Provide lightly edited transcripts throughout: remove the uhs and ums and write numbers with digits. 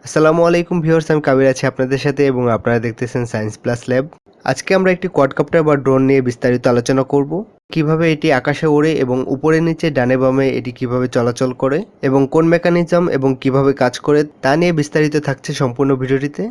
আসসালামু আলাইকুম ভিউয়ার্স, আমি কাবির আছি আপনাদের সাথে এবং আপনারা দেখতেছেন সায়েন্স প্লাস ল্যাব। আজকে আমরা একটি কোয়াডকপ্টার বা ড্রোন নিয়ে বিস্তারিত আলোচনা করব। কিভাবে এটি আকাশে ওড়ে এবং উপরে নিচে ডানে বামে এটি কিভাবে চলাচল করে এবং কোন মেকানিজম এবং কিভাবে কাজ করে তা নিয়ে বিস্তারিত থাকছে সম্পূর্ণ ভিডিওটিতে।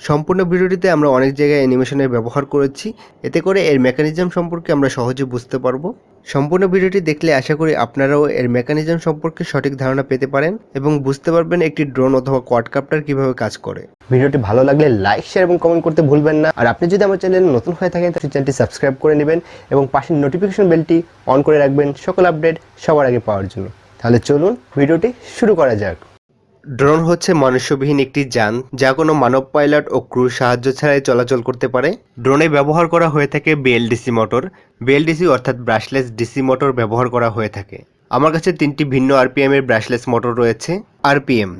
সম্পূর্ণ ভিডিওটিতে আমরা অনেক জায়গায় অ্যানিমেশনের ব্যবহার করেছি, এতে করে এর মেকানিজম সম্পর্কে আমরা সহজে বুঝতে পারবো। সম্পূর্ণ ভিডিওটি দেখলে আশা করি আপনারাও এর মেকানিজম সম্পর্কে সঠিক ধারণা পেতে পারেন এবং বুঝতে পারবেন একটি ড্রোন অথবা কোয়াডকপ্টার কিভাবে কাজ করে। ভিডিওটি ভালো লাগলে লাইক, শেয়ার এবং কমেন্ট করতে ভুলবেন না। আর আপনি যদি আমার চ্যানেলে নতুন হয়ে থাকেন তাহলে চ্যানেলটি সাবস্ক্রাইব করে নেবেন এবং পাশের নোটিফিকেশন বেলটি অন করে রাখবেন সকল আপডেট সবার আগে পাওয়ার জন্য। তাহলে চলুন ভিডিওটি শুরু করা যাক। ড্রোন হচ্ছে মনুষ্যবিহীন একটি যান যা কোনো মানব পাইলট ও ক্রুর সাহায্য ছাড়াই চলাচল করতে পারে। ড্রোনে ব্যবহার করা হয়ে থাকে বিএলডিসি মোটর। বিএলডিসি অর্থাৎ ব্রাশলেস ডিসি মোটর ব্যবহার করা হয়ে থাকে। আমার কাছে 3টি ভিন্ন আরপিএম এর ব্রাশলেস মোটর রয়েছে। আরপিএম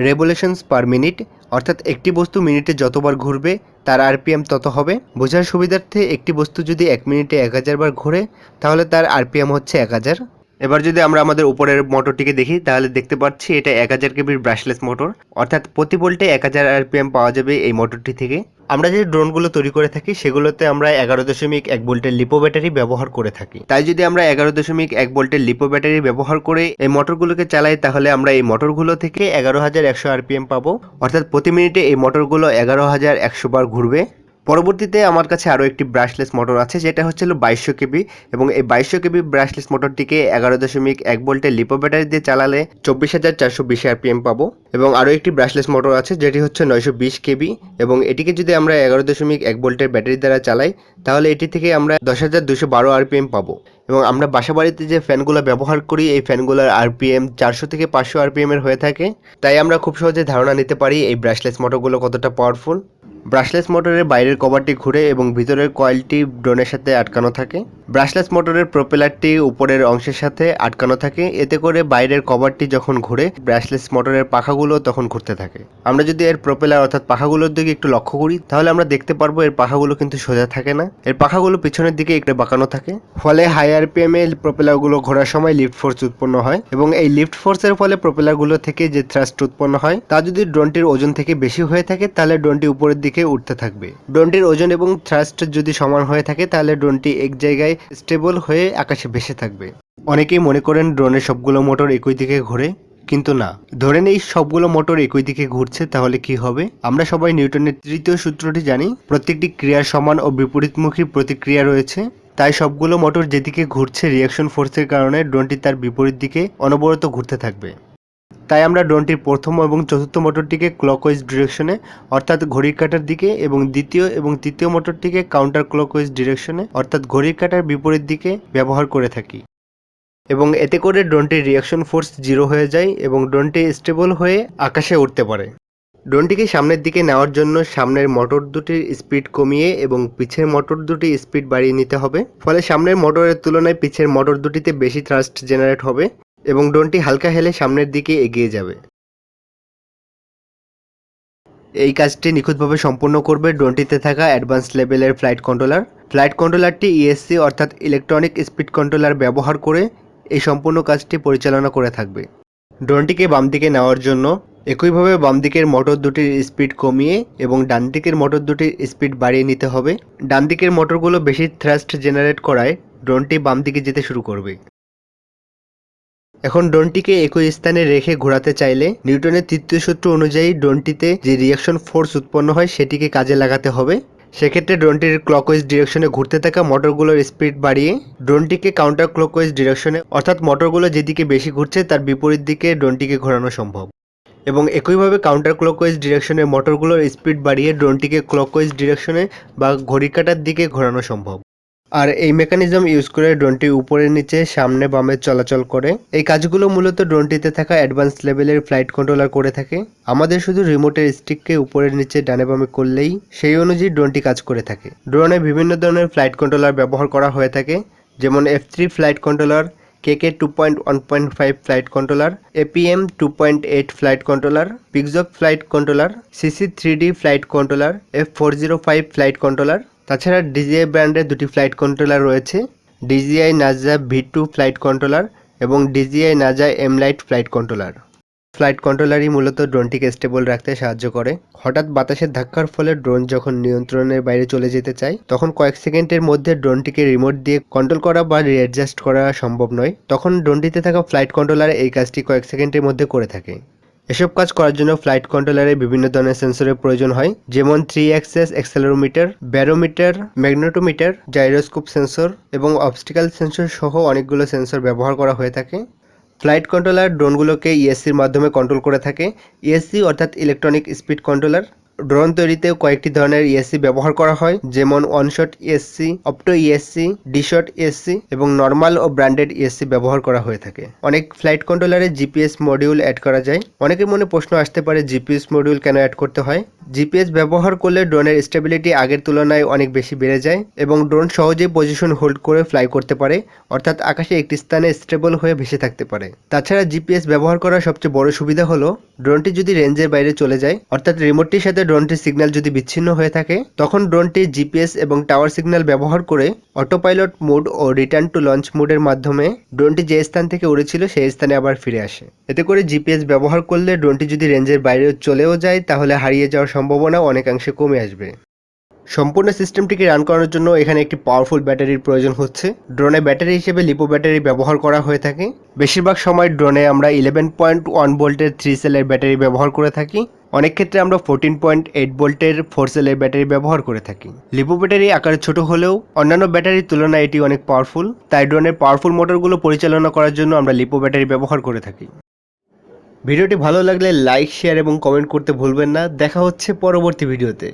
রেভলিউশনস পার মিনিট, অর্থাৎ একটি বস্তু মিনিটে যতবার ঘুরবে তার আরপিএম তত হবে। বোঝার সুবিধার্থে একটি বস্তু যদি 1 মিনিটে 1000 বার ঘোরে তাহলে তার আরপিএম হচ্ছে 1000। এবার যদি আমরা আমাদের উপরের মোটরটিকে দেখি তাহলে দেখতে পাচ্ছি এটা 1000 কেবির ব্রাশলেস মোটর, অর্থাৎ প্রতি ভোল্টে 1000 আরপিএম পাওয়া যাবে এই মোটরটি থেকে। আমরা যে ড্রোনগুলো তৈরি করে থাকি সেগুলোতে আমরা 11.1 ভোল্টের লিপো ব্যাটারি ব্যবহার করে থাকি। তাই যদি আমরা 11.1 ভোল্টের লিপো ব্যাটারি ব্যবহার করে এই মোটরগুলোকে চালাই তাহলে আমরা এই মোটরগুলো থেকে 11100 আরপিএম পাবো, অর্থাৎ প্রতি মিনিটে এই মোটরগুলো 11100 বার ঘুরবে। পরবর্তীতে আমার কাছে আরও একটি ব্রাশলেস মোটর আছে যেটা হচ্ছিল 2200 কেবি, এবং এই 2200 কেবি ব্রাশলেস মোটরটিকে 11.1 ভোল্টের লিপো ব্যাটারি দিয়ে চালালে 24420 আরপিএম পাবো। এবং আরও একটি ব্রাশলেস মোটর আছে যেটি হচ্ছে 920 কেবি, এবং এটিকে যদি আমরা 11.1 ভোল্টের ব্যাটারি দ্বারা চালাই তাহলে এটি থেকে আমরা 10212 আরপিএম পাবো। এবং আমরা বাসাবাড়িতে যে ফ্যানগুলো ব্যবহার করি এই ফ্যানগুলোর আরপিএম 400 থেকে 500 আরপিএম এর হয়ে থাকে, তাই আমরা খুব সহজে ধারণা নিতে পারি এই ব্রাশলেস মোটরগুলো কতটা পাওয়ারফুল। ব্রাশলেস মোটরের বাইরের কভারটি ঘুরে এবং ভিতরের কয়েলটি ড্রোনের সাথে আটকানো থাকে। ব্রাশলেস মোটরের প্রপেলারটি উপরের অংশের সাথে আটকানো থাকে, এতে করে বাইরের কভারটি যখন ঘুরে ব্রাশলেস মোটরের পাখাগুলো তখন ঘুরতে থাকে। আমরা যদি এর প্রপেলার অর্থাৎ পাখাগুলোর দিকে একটু লক্ষ্য করি তাহলে আমরা দেখতে পারবো এর পাখাগুলো কিন্তু সোজা থাকে না, এর পাখাগুলো পিছনের দিকে একটু বাঁকানো থাকে। ফলে হাই আরপিএম এ প্রপেলারগুলো ঘোরার সময় লিফট ফোর্স উৎপন্ন হয়, এবং এই লিফট ফোর্সের ফলে প্রপেলারগুলো থেকে যে থ্রাস্ট উৎপন্ন হয় তা যদি ড্রোনটির ওজন থেকে বেশি হয়ে থাকে তাহলে ড্রোনটি উপরের দিকে উঠতে থাকবে। ড্রোনটির ওজন এবং থ্রাস্ট যদি সমান হয়ে থাকে তাহলে ড্রোনটি এক জায়গায় স্টেবল হয়ে আকাশে ভেসে থাকবে। অনেকেই মনে করেন ড্রোনের সবগুলো মোটর একই দিকে ঘোরে, কিন্তু না। ধরে নেই সবগুলো মোটর একই দিকে ঘুরছে, তাহলে কি হবে? আমরা সবাই নিউটনের তৃতীয় সূত্রটি জানি, প্রত্যেকটি ক্রিয়ার সমান ও বিপরীতমুখী প্রতিক্রিয়া রয়েছে। তাই সবগুলো মোটর যেদিকে ঘুরছে রিয়াকশন ফোর্সের কারণে ড্রোনটি তার বিপরীত দিকে অনবরত ঘুরতে থাকবে। তাই আমরা ড্রোনটির প্রথম এবং চতুর্থ মোটরটিকে ক্লকওয়াইজ ডিরেকশনে অর্থাৎ ঘড়ির কাঁটার দিকে এবং দ্বিতীয় এবং তৃতীয় মোটরটিকে কাউন্টার ক্লকওয়াইজ ডিরেকশনে অর্থাৎ ঘড়ির কাঁটার বিপরীত দিকে ব্যবহার করে থাকি। এবং এতে করে ড্রোনটির রিয়াকশন ফোর্স 0 হয়ে যায় এবং ড্রোনটি স্টেবল হয়ে আকাশে উঠতে পারে। ড্রোনটিকে সামনের দিকে নেওয়ার জন্য সামনের মোটর দুটির স্পিড কমিয়ে এবং পিছের মোটর দুটি স্পিড বাড়িয়ে নিতে হবে। ফলে সামনের মোটরের তুলনায় পিছের মোটর দুটিতে বেশি থ্রাস্ট জেনারেট হবে এবং ড্রোনটি হালকা হেলে সামনের দিকে এগিয়ে যাবে। এই কাজটি নিখুঁতভাবে সম্পন্ন করবে ড্রোনটিতে থাকা অ্যাডভান্স লেভেলের ফ্লাইট কন্ট্রোলার। ফ্লাইট কন্ট্রোলারটি ইএসসি অর্থাৎ ইলেকট্রনিক স্পিড কন্ট্রোলার ব্যবহার করে এই সম্পূর্ণ কাজটি পরিচালনা করে থাকবে। ড্রোনটিকে বাম দিকে নেওয়ার জন্য একইভাবে বাম দিকের মোটর দুটির স্পিড কমিয়ে এবং ডান দিকের মোটর দুটির স্পিড বাড়িয়ে নিতে হবে। ডান দিকের মোটরগুলো বেশি থ্রাস্ট জেনারেট করায় ড্রোনটি বাম দিকে যেতে শুরু করবে। এখন ড্রোনটিকে একই স্থানে রেখে ঘোরাতে চাইলে নিউটনের তৃতীয় সূত্র অনুযায়ী ড্রোনটিতে যে রিয়াকশন ফোর্স উৎপন্ন হয় সেটিকে কাজে লাগাতে হবে। সেক্ষেত্রে ড্রোনটির ক্লকওয়াইজ ডিরেকশনে ঘুরতে থাকা মোটরগুলোর স্পিড বাড়িয়ে ড্রোনটিকে কাউন্টার ক্লকওয়াইজ ডিরেকশনে অর্থাৎ মোটরগুলো যেদিকে বেশি ঘুরছে তার বিপরীত দিকে ড্রোনটিকে ঘোরানো সম্ভব। এবং একইভাবে কাউন্টার ক্লকওয়াইজ ডিরেকশনে মোটরগুলোর স্পিড বাড়িয়ে ড্রোনটিকে ক্লকওয়াইজ ডিরেকশনে বা ঘড়ির কাঁটার দিকে ঘোরানো সম্ভব। আর এই মেকানিজম ইউজ করে ড্রোনটি উপরে নিচে সামনে বামে চলাচল করে। এই কাজগুলো মূলত ড্রোনটিতে থাকা অ্যাডভান্স লেভেলের ফ্লাইট কন্ট্রোলার করে থাকে। আমাদের শুধু রিমোটের স্টিককে উপরে নিচে ডানে বামে করলেই সেই অনুযায়ী ড্রোনটি কাজ করে থাকে। ড্রোনে বিভিন্ন ধরনের ফ্লাইট কন্ট্রোলার ব্যবহার করা হয়ে থাকে, যেমন F3 flight controller, KK 2.1.5 flight controller, APM 2.8 flight controller, Pixhawk flight controller, CC3D flight controller, F405 flight controller. তাছাড়া DJI ব্র্যান্ডের দুটি ফ্লাইট কন্ট্রোলার রয়েছে, DJI Naza V2 flight controller এবং DJI Naza M lite flight controller. Flight কন্ট্রোলারই মূলত ড্রোনটিকে stable রাখতে সাহায্য করে। হঠাৎ বাতাসের ধাক্কার ফলে ড্রোন যখন নিয়ন্ত্রণের বাইরে চলে যেতে চায়, তখন কয়েক সেকেন্ডের মধ্যে ড্রোনটিকে রিমোট দিয়ে কন্ট্রোল করা বা রিঅ্যাডজাস্ট করা সম্ভব নয়। তখন ড্রোনটিতে থাকা ফ্লাইট কন্ট্রোলার এই কাজটি কয়েক সেকেন্ডের মধ্যে করে থাকে। এসব কাজ করার জন্য ফ্লাইট কন্ট্রোলারে বিভিন্ন ধরনের সেন্সরের প্রয়োজন হয়, যেমন 3 access accelerometer, barometer, magnetometer, gyroscope sensor এবং অবস্টিক্যাল সেন্সর সহ অনেকগুলো সেন্সর ব্যবহার করা হয়ে থাকে। ফ্লাইট কন্ট্রোলার ড্রোনগুলোকে ইএসসির মাধ্যমে কন্ট্রোল করে থাকে। ইএসসি অর্থাৎ ইলেকট্রনিক স্পিড কন্ট্রোলার। ড্রোন তৈরিতেও কয়েকটি ধরনের ইএসসি ব্যবহার করা হয়, যেমন one shot ESC, opto ESC, DShot ESC এবং নর্মাল ও ব্র্যান্ডেড ইএসসি ব্যবহার করা হয়ে থাকে। অনেক ফ্লাইট কন্ট্রোলারে জিপিএস মডিউল অ্যাড করা যায়। অনেকের মনে প্রশ্ন আসতে পারে জিপিএস মডিউল কেন অ্যাড করতে হয়। জিপিএস ব্যবহার করলে ড্রোনের স্টেবিলিটি আগের তুলনায় অনেক বেশি বেড়ে যায় এবং ড্রোন সহজেই পজিশন হোল্ড করে ফ্লাই করতে পারে, অর্থাৎ আকাশে একটি স্থানে স্টেবল হয়ে ভেসে থাকতে পারে। তাছাড়া জিপিএস ব্যবহার করার সবচেয়ে বড় সুবিধা হলো ড্রোনটি যদি রেঞ্জের বাইরে চলে যায়, অর্থাৎ রিমোটটির সাথে ড্রোনটির সিগন্যাল যদি বিচ্ছিন্ন হয়ে থাকে, তখন ড্রোনটি জিপিএস এবং টাওয়ার সিগন্যাল ব্যবহার করে অটো পাইলট মোড ও রিটার্ন টু লঞ্চ মোডের মাধ্যমে ড্রোনটি যে স্থান থেকে উড়েছিল সেই স্থানে আবার ফিরে আসে। এতে করে জিপিএস ব্যবহার করলে ড্রোনটি যদি রেঞ্জের বাইরে চলেও যায়, তাহলে হারিয়ে যাওয়ার সম্ভাবনা অনেকাংশে কমে আসবে। সম্পূর্ণ সিস্টেমটিকে রান করার জন্য এখানে একটি পাওয়ারফুল ব্যাটারির প্রয়োজন হচ্ছে। ড্রোনে ব্যাটারি হিসেবে লিপো ব্যাটারি ব্যবহার করা হয়ে থাকে। বেশিরভাগ সময় ড্রোনে আমরা 11.1 ভোল্টের 3 সেলের ব্যাটারি ব্যবহার করে থাকি। অনেক ক্ষেত্রে আমরা 14.8 ভোল্টের 4 সেলের ব্যাটারি ব্যবহার করে থাকি। লিপো ব্যাটারি আকারে ছোট হলেও অন্যান্য ব্যাটারির তুলনায় এটি অনেক পাওয়ারফুল, তাই ড্রোনের পাওয়ারফুল মোটরগুলো পরিচালনা করার জন্য আমরা লিপো ব্যাটারি ব্যবহার করে থাকি। ভিডিওটি ভালো লাগলে লাইক, শেয়ার এবং কমেন্ট করতে ভুলবেন না। দেখা হচ্ছে পরবর্তী ভিডিওতে।